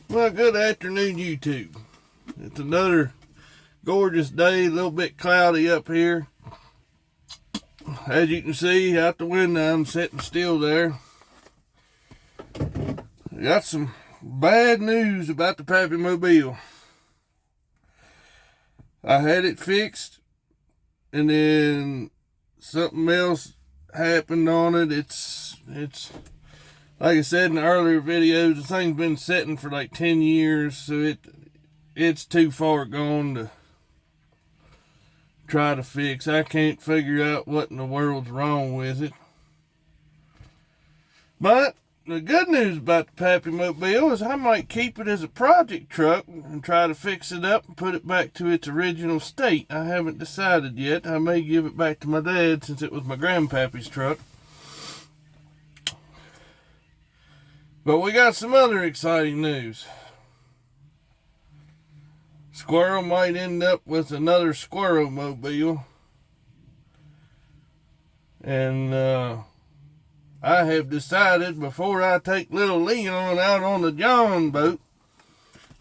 Well, good afternoon, YouTube. It's another gorgeous day, a little bit cloudy up here. As you can see out the window, I'm sitting still there. Got some bad news about the Pappy Mobile. I had it fixed, and then something else happened on it. It's like I said in the earlier videos, the thing's been sitting for like 10 years, so it's too far gone to try to fix. I can't figure out what in the world's wrong with it. But the good news about the Pappy Mobile is I might keep it as a project truck and try to fix it up and put it back to its original state. I haven't decided yet. I may give it back to my dad since it was my grandpappy's truck. But we got some other exciting news. Squirrel might end up with another Squirrel Mobile. And I have decided before I take little Leon out on the John boat,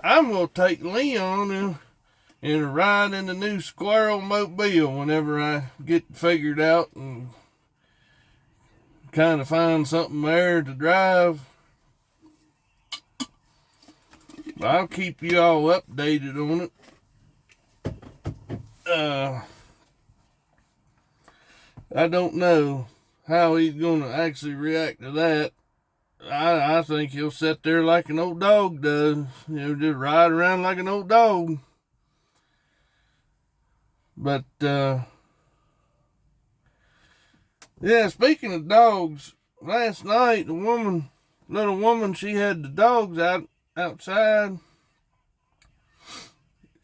I'm going to take Leon and ride in the new Squirrel Mobile whenever I get figured out and kind of find something there to drive. I'll keep you all updated on it. I don't know how he's going to actually react to that. I think he'll sit there like an old dog does. Just ride around like an old dog. But, yeah, speaking of dogs, last night, little woman, she had the dogs outside,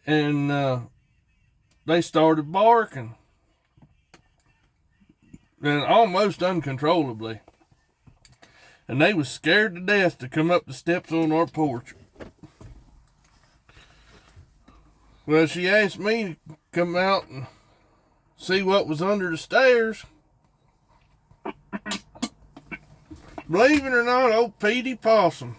and they started barking, and almost uncontrollably, and they was scared to death to come up the steps on our porch. Well, she asked me to come out and see what was under the stairs. Believe it or not, old Petey Possum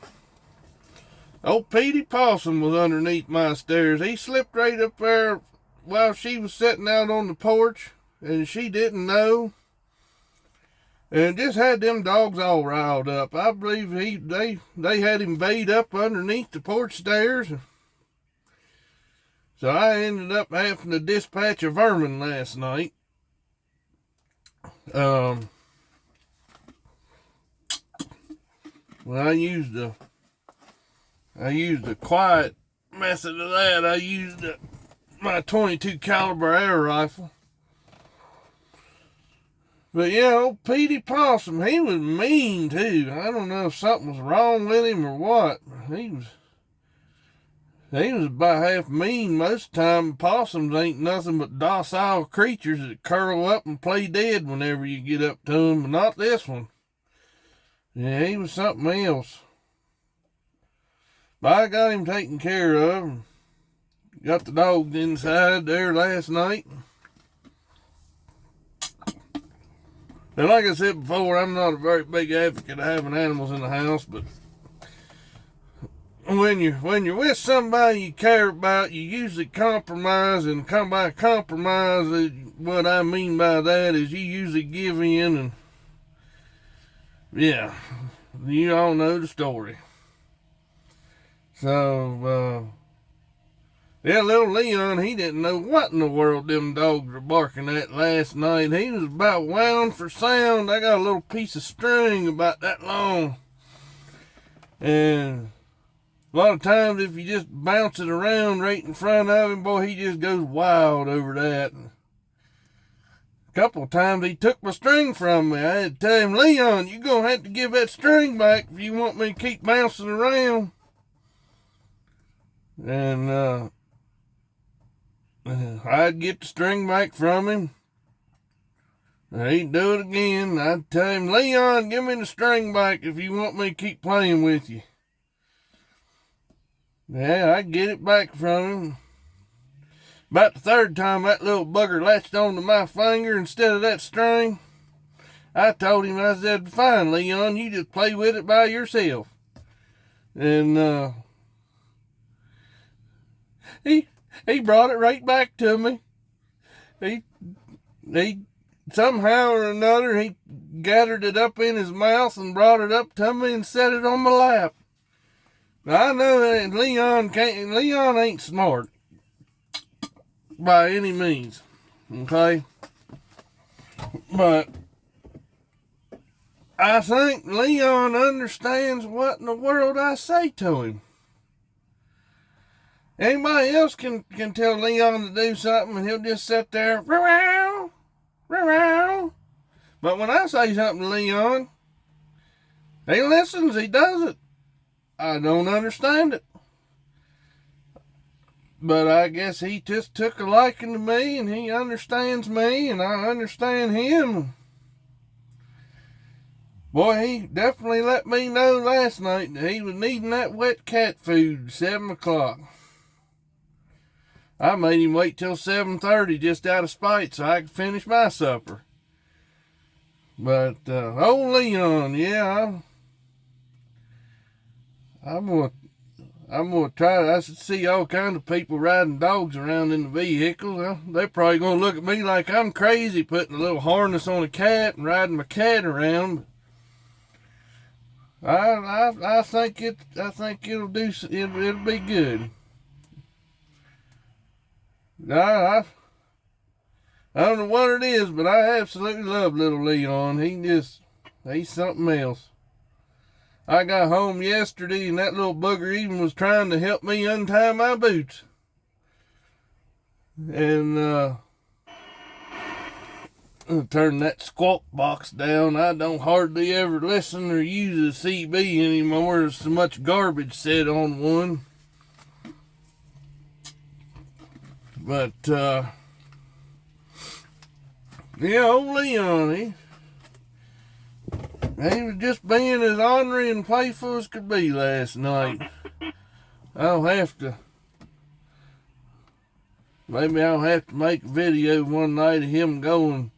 was underneath my stairs. He slipped right up there while she was sitting out on the porch, and she didn't know. And just had them dogs all riled up. I believe they had him bait up underneath the porch stairs. So I ended up having to dispatch a vermin last night. Well, I used a quiet method of that. I used my .22 caliber air rifle. But yeah, old Petey Possum, he was mean too. I don't know if something was wrong with him or what. He was about half mean most of the time. Possums ain't nothing but docile creatures that curl up and play dead whenever you get up to them, but not this one. Yeah, he was something else. But I got him taken care of. Got the dogs inside there last night. And like I said before, I'm not a very big advocate of having animals in the house, but when you're with somebody you care about, you usually compromise, and by compromise, what I mean by that is you usually give in, and yeah, you all know the story. So, yeah, little Leon, he didn't know what in the world them dogs were barking at last night. He was about wound for sound. I got a little piece of string about that long. And a lot of times if you just bounce it around right in front of him, boy, he just goes wild over that. A couple of times he took my string from me. I had to tell him, Leon, you're going to have to give that string back if you want me to keep bouncing around. And, I'd get the string back from him. He'd do it again. I'd tell him, Leon, give me the string back if you want me to keep playing with you. Yeah, I'd get it back from him. About the third time that little bugger latched onto my finger instead of that string, I told him, I said, fine, Leon, you just play with it by yourself. And he brought it right back to me. He somehow or another, he gathered it up in his mouth and brought it up to me and set it on my lap. Now, I know that Leon ain't smart by any means, okay? But I think Leon understands what in the world I say to him. Anybody else can tell Leon to do something and he'll just sit there, "Meow, meow." But when I say something to Leon, he listens, he does it. I don't understand it. But I guess he just took a liking to me, and he understands me, and I understand him. Boy, he definitely let me know last night that he was needing that wet cat food 7 o'clock. I made him wait till 7:30 just out of spite so I could finish my supper. But, old Leon, yeah, I'm gonna try. I see all kinds of people riding dogs around in the vehicle. Well, they're probably gonna look at me like I'm crazy putting a little harness on a cat and riding my cat around. I think it'll be good. I don't know what it is, but I absolutely love little Leon. He's something else. I got home yesterday and that little bugger even was trying to help me untie my boots. And turn that squawk box down. I don't hardly ever listen or use a CB anymore. There's so much garbage said on one. But yeah, old Leon, he was just being as ornery and playful as could be last night. Maybe I'll have to make a video one night of him going.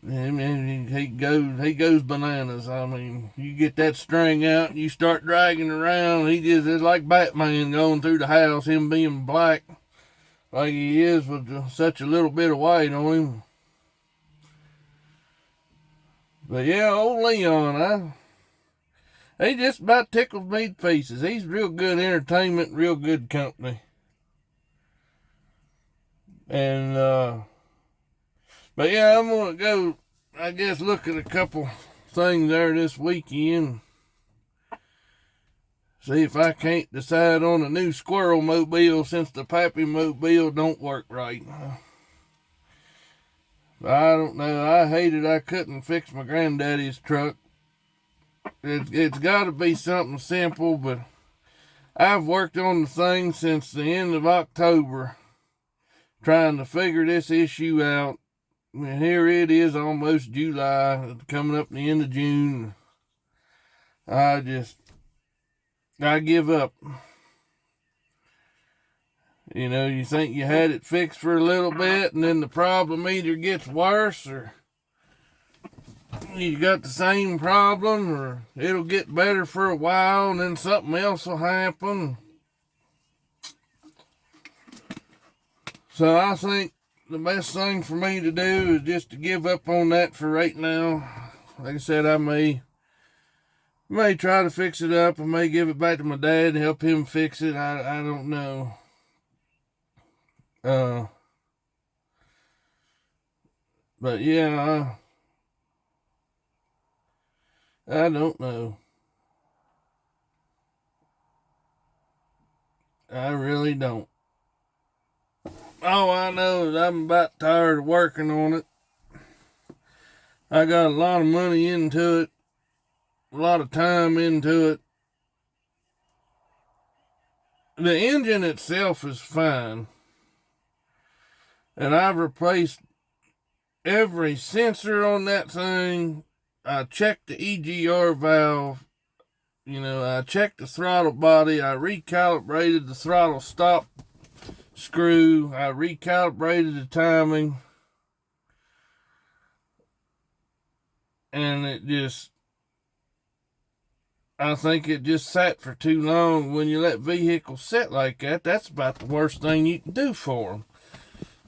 He goes bananas. I mean, you get that string out and you start dragging around. It's like Batman going through the house, him being black like he is with such a little bit of white on him. But yeah, old Leon, he just about tickles me to pieces. He's real good entertainment, real good company. And, but yeah, I'm going to go, I guess, look at a couple things there this weekend. See if I can't decide on a new squirrel mobile since the Pappy mobile don't work right. I don't know. I hated I couldn't fix my granddaddy's truck. It's got to be something simple, but I've worked on the thing since the end of October, trying to figure this issue out. And here it is, almost July, coming up the end of June. I give up. You know, you think you had it fixed for a little bit, and then the problem either gets worse, or you got the same problem, or it'll get better for a while, and then something else will happen. So I think the best thing for me to do is just to give up on that for right now. Like I said, I may try to fix it up. I may give it back to my dad and help him fix it. I don't know. But yeah, I don't know. I really don't. All I know is I'm about tired of working on it. I got a lot of money into it, a lot of time into it. The engine itself is fine. And I've replaced every sensor on that thing. I checked the EGR valve. You know, I checked the throttle body. I recalibrated the throttle stop screw. I recalibrated the timing. And it just, I think it just sat for too long. When you let vehicles sit like that, that's about the worst thing you can do for them.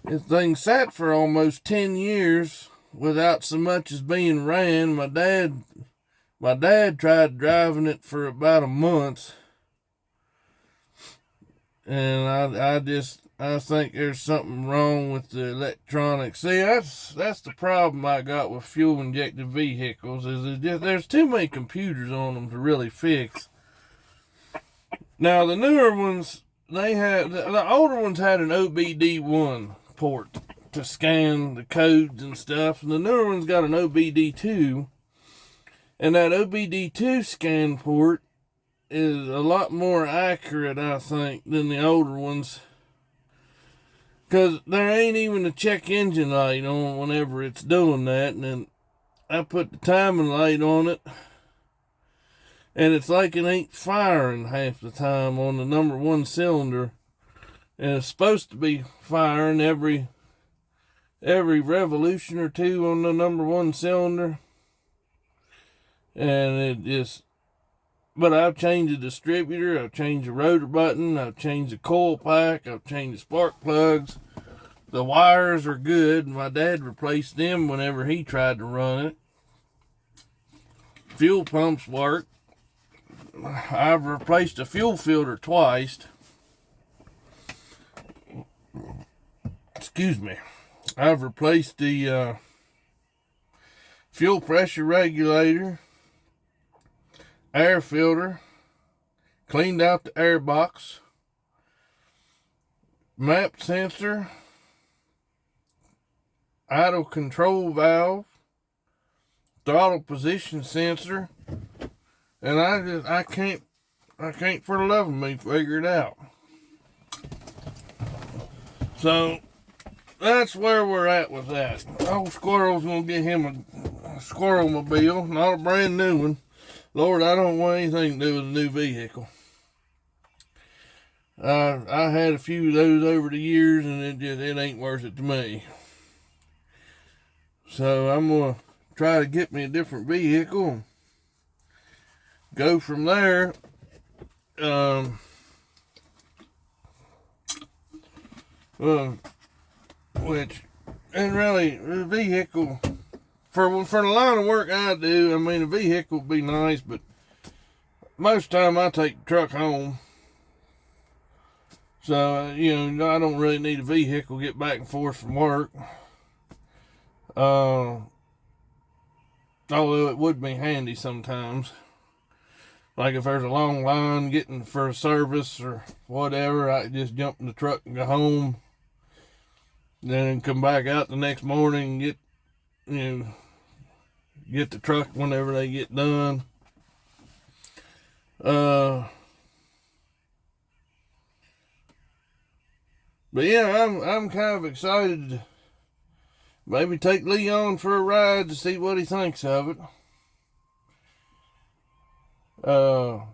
This thing sat for almost 10 years without so much as being ran. My dad tried driving it for about a month, and I think there's something wrong with the electronics. See, that's the problem I got with fuel injected vehicles, is there's too many computers on them to really fix. Now the newer ones, the older ones had an OBD1 port to scan the codes and stuff, and the newer one's got an OBD2, and that OBD2 scan port is a lot more accurate, I think, than the older ones, because there ain't even a check engine light on whenever it's doing that. And then I put the timing light on it, and it's like it ain't firing half the time on the number one cylinder. And it's supposed to be firing every revolution or two on the number one cylinder. And it just... But I've changed the distributor, I've changed the rotor button, I've changed the coil pack, I've changed the spark plugs. The wires are good. My dad replaced them whenever he tried to run it. Fuel pumps work. I've replaced the fuel filter twice. Excuse me. I've replaced the fuel pressure regulator, air filter, cleaned out the air box, map sensor, idle control valve, throttle position sensor, and I can't for the love of me figure it out. So that's where we're at with that. Old Squirrel's gonna get him a squirrel mobile, not a brand new one. Lord, I don't want anything to do with a new vehicle. I had a few of those over the years, and it ain't worth it to me. So I'm gonna try to get me a different vehicle. Go from there. Which, and really, the vehicle, for the line of work I do, I mean, a vehicle would be nice, but most of the time I take the truck home. So, I don't really need a vehicle to get back and forth from work. Although it would be handy sometimes. Like if there's a long line getting for a service or whatever, I just jump in the truck and go home. Then come back out the next morning and get the truck whenever they get done. But yeah, I'm kind of excited to maybe take Leon for a ride to see what he thinks of it. But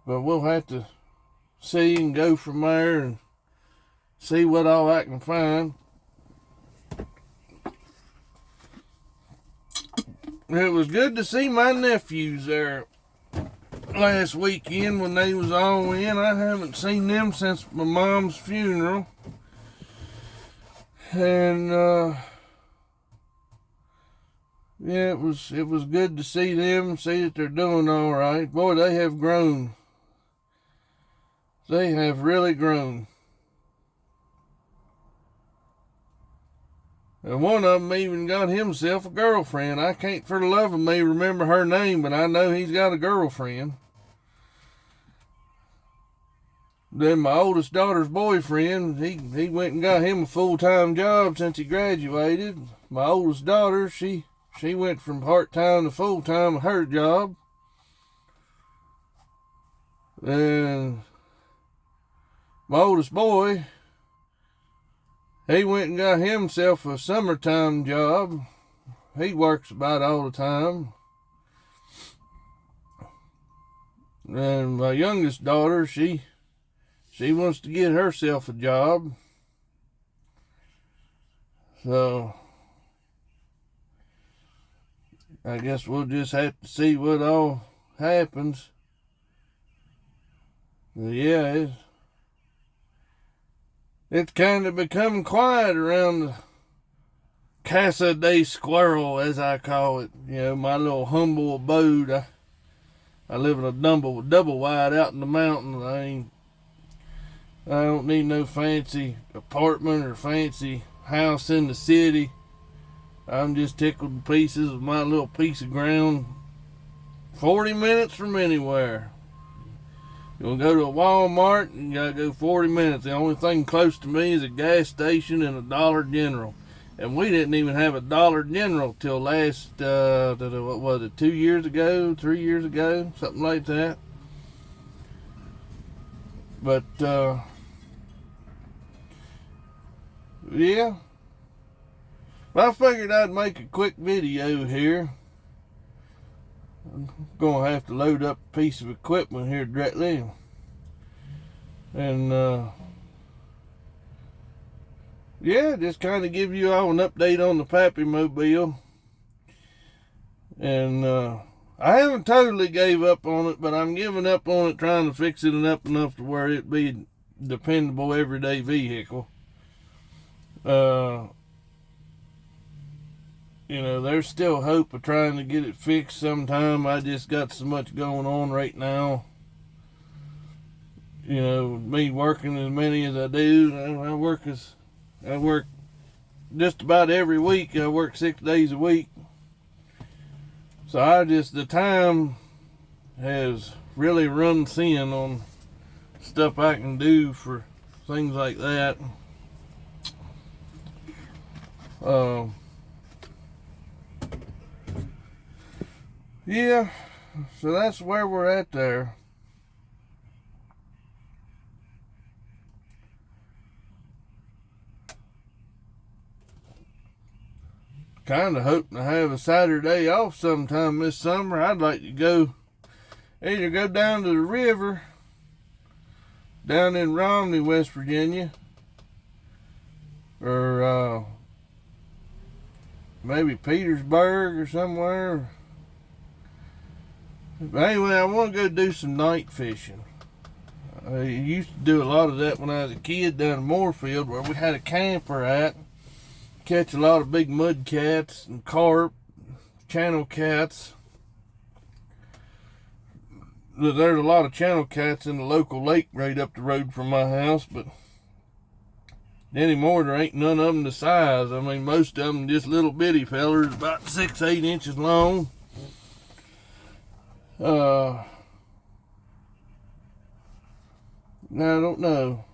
we'll have to see and go from there and see what all I can find. It was good to see my nephews there last weekend when they was all in. I haven't seen them since my mom's funeral. And yeah, it was good to see them, see that they're doing all right. Boy, they have grown. They have really grown. And one of them even got himself a girlfriend. I can't for the love of me remember her name, but I know he's got a girlfriend. Then my oldest daughter's boyfriend, he went and got him a full-time job since he graduated. My oldest daughter, she went from part-time to full-time at her job. And my oldest boy, he went and got himself a summertime job. He works about all the time. And my youngest daughter, she wants to get herself a job. So I guess we'll just have to see what all happens. But yeah, it's kind of become quiet around the Casa de Squirrel, as I call it. You know, my little humble abode. I live in a double wide out in the mountains. I don't need no fancy apartment or fancy house in the city. I'm just tickled to pieces of my little piece of ground 40 minutes from anywhere. You'll go to a Walmart and you gotta go 40 minutes. The only thing close to me is a gas station and a Dollar General. And we didn't even have a Dollar General till last, what was it, 2 years ago, 3 years ago, something like that. But, yeah. I figured I'd make a quick video here. I'm gonna have to load up a piece of equipment here directly. And, yeah, just kind of give you all an update on the Pappy Mobile. And I haven't totally gave up on it, but I'm giving up on it, trying to fix it up enough to where it be a dependable everyday vehicle. You know, there's still hope of trying to get it fixed sometime. I just got so much going on right now. You know, me working as many as I do, I work just about every week. I work 6 days a week. So the time has really run thin on stuff I can do for things like that. Yeah, so that's where we're at there. Kind of hoping to have a Saturday off sometime this summer. I'd like to either go down to the river down in Romney, West Virginia, or maybe Petersburg or somewhere. But anyway, I want to go do some night fishing. I used to do a lot of that when I was a kid down in Moorfield, where we had a camper at. Catch a lot of big mud cats and carp, channel cats. There's a lot of channel cats in the local lake right up the road from my house, but anymore there ain't none of them the size. I mean, most of them just little bitty fellers, about 6-8 inches long. Now I don't know.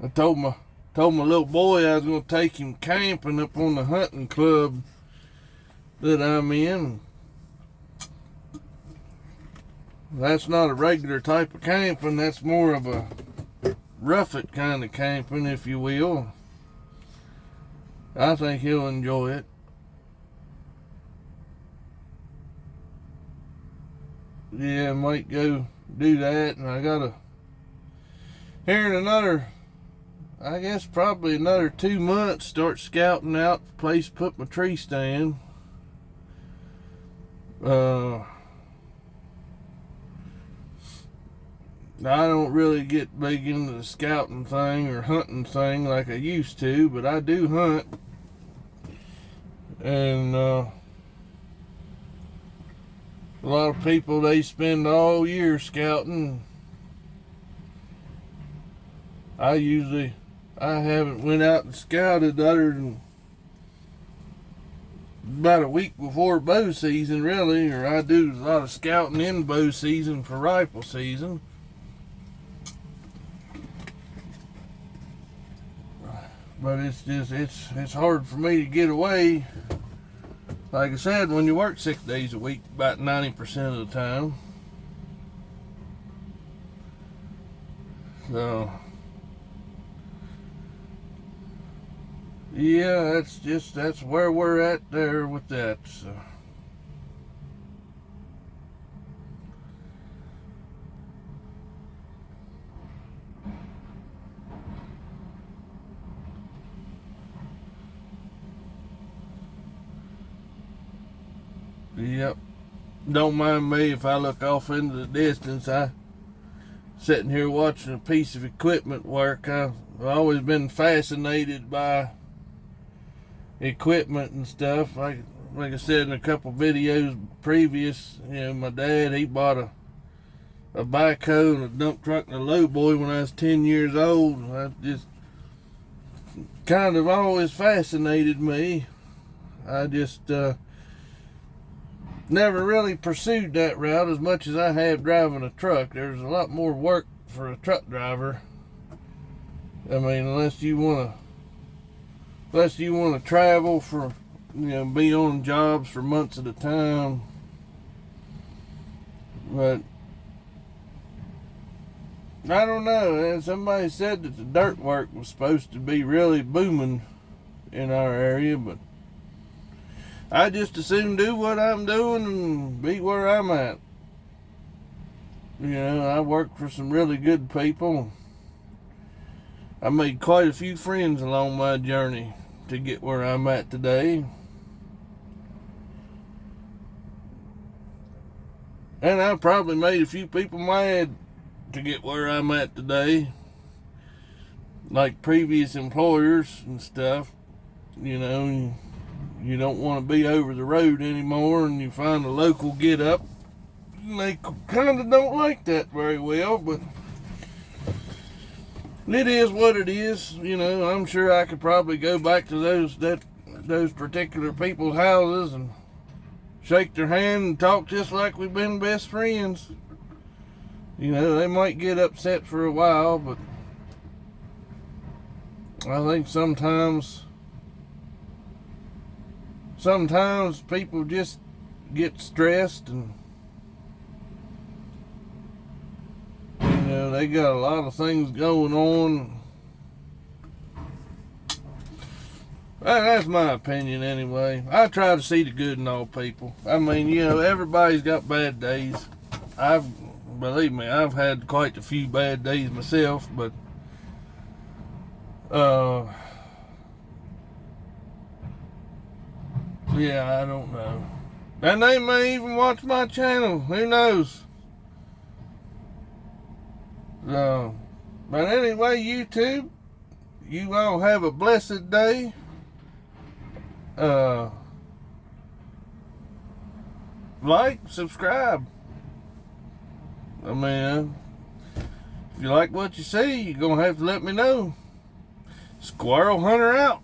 I told my little boy I was going to take him camping up on the hunting club that I'm in. That's not a regular type of camping. That's more of a rough it kind of camping, if you will. I think he'll enjoy it. Yeah, I might go do that. And I gotta, here in another, I guess probably another 2 months, start scouting out a place to put my tree stand. I don't really get big into the scouting thing or hunting thing like I used to, but I do hunt. And a lot of people, they spend all year scouting. I haven't went out and scouted other than about a week before bow season, really, or I do a lot of scouting in bow season for rifle season. But it's hard for me to get away. Like I said, when you work 6 days a week, about 90% of the time. So, yeah, that's where we're at there with that. So. Yep. Don't mind me if I look off into the distance. I sitting here watching a piece of equipment work. I've always been fascinated by equipment and stuff. Like I said in a couple videos previous, my dad, he bought a backhoe and a dump truck and a lowboy when I was 10 years old. I just kind of always fascinated me. I just never really pursued that route as much as I have driving a truck. There's a lot more work for a truck driver. I mean, unless you want to travel for, be on jobs for months at a time. But I don't know. And somebody said that the dirt work was supposed to be really booming in our area, but I just as soon do what I'm doing and be where I'm at. I work for some really good people. I made quite a few friends along my journey to get where I'm at today. And I probably made a few people mad to get where I'm at today. Like previous employers and stuff. You don't want to be over the road anymore, and you find a local get up. They kind of don't like that very well, but it is what it is. I'm sure I could probably go back to those particular people's houses and shake their hand and talk just like we've been best friends. They might get upset for a while, but I think sometimes people just get stressed and they got a lot of things going on. That's my opinion anyway. I try to see the good in all people. I mean, everybody's got bad days. Believe me, I've had quite a few bad days myself, but yeah, I don't know. And they may even watch my channel. Who knows? But anyway, YouTube, you all have a blessed day. Like, subscribe. I mean, if you like what you see, you're going to have to let me know. Squirrel Hunter out.